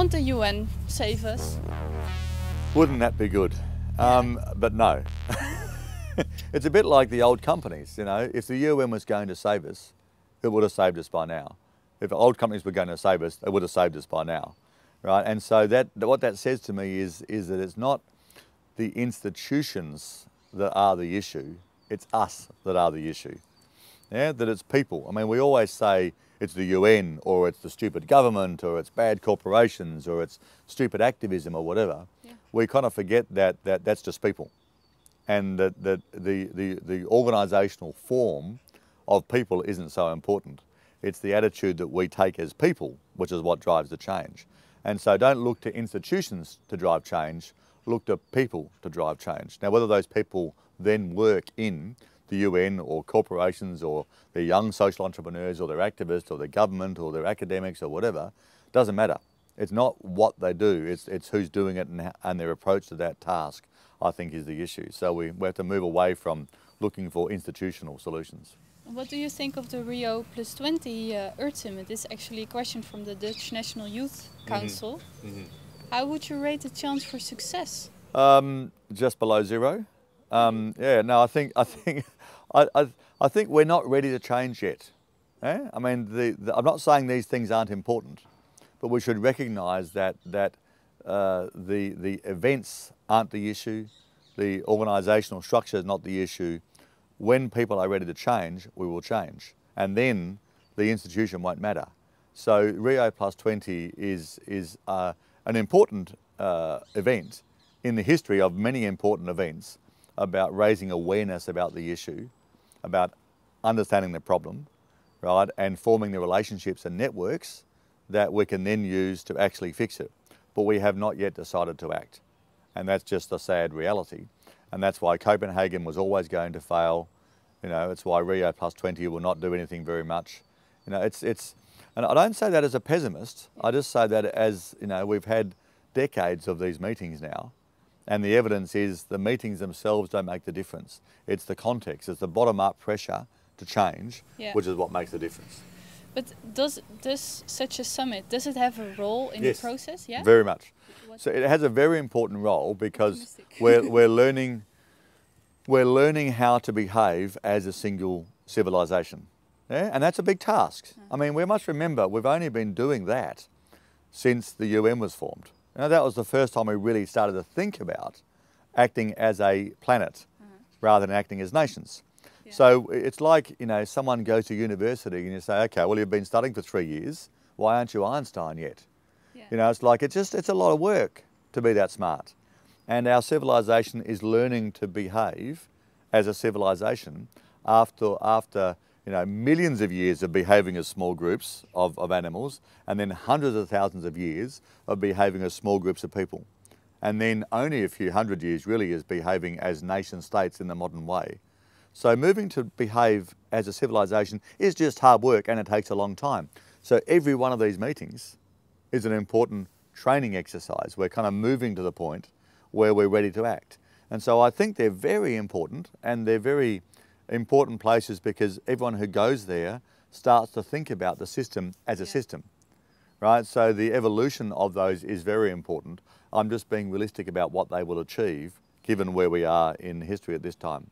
Can't the UN save us? Wouldn't that be good? But no. It's a bit like the old companies, you know. If the UN was going to save us, it would have saved us by now. If old companies were going to save us, they would have saved us by now, right? And so what that says to me is that it's not the institutions that are the issue, it's us that are the issue. Yeah, that it's people. I mean, we always say it's the UN, or it's the stupid government, or it's bad corporations, or it's stupid activism, or whatever. Yeah. We kind of forget that that's just people, and that the organisational form of people isn't so important. It's the attitude that we take as people, which is what drives the change. And so don't look to institutions to drive change, look to people to drive change. Now, whether those people then work in the UN or corporations or they're young social entrepreneurs or they're activists or they're government or they're academics or whatever, doesn't matter. It's not what they do, it's who's doing it and their approach to that task, I think, is the issue. So we have to move away from looking for institutional solutions. What do you think of the Rio+20 Earth Summit? It's actually a question from the Dutch National Youth Council. Mm-hmm. How would you rate the chance for success? Just below zero. Yeah, no, I think we're not ready to change yet. Eh? I mean, I'm not saying these things aren't important, but we should recognise that the events aren't the issue, the organisational structure is not the issue. When people are ready to change, we will change, and then the institution won't matter. So Rio+20 is an important event in the history of many important events about raising awareness about the issue, about understanding the problem, right, and forming the relationships and networks that we can then use to actually fix it. But we have not yet decided to act, and that's just a sad reality. And that's why Copenhagen was always going to fail. You know, it's why Rio+20 will not do anything very much. You know, and I don't say that as a pessimist. I just say that as, you know, we've had decades of these meetings now, and the evidence is the meetings themselves don't make the difference. It's the context, it's the bottom-up pressure to change, which is what makes the difference. But does such a summit, does it have a role in the process? Yeah, very much. So it has a very important role because we're learning how to behave as a single civilization. Yeah? And that's a big task. I mean, we must remember we've only been doing that since the UN was formed. You know, that was the first time we really started to think about acting as a planet rather than acting as nations. Yeah. So it's like, you know, someone goes to university and you say, okay, well, you've been studying for 3 years. Why aren't you Einstein yet? Yeah. You know, it's like, it's a lot of work to be that smart. And our civilization is learning to behave as a civilization after you know, millions of years of behaving as small groups of animals, and then hundreds of thousands of years of behaving as small groups of people. And then only a few hundred years really is behaving as nation states in the modern way. So moving to behave as a civilization is just hard work, and it takes a long time. So every one of these meetings is an important training exercise. We're kind of moving to the point where we're ready to act. And so I think they're very important, and they're very important places because everyone who goes there starts to think about the system as a system, right? So the evolution of those is very important. I'm just being realistic about what they will achieve given where we are in history at this time.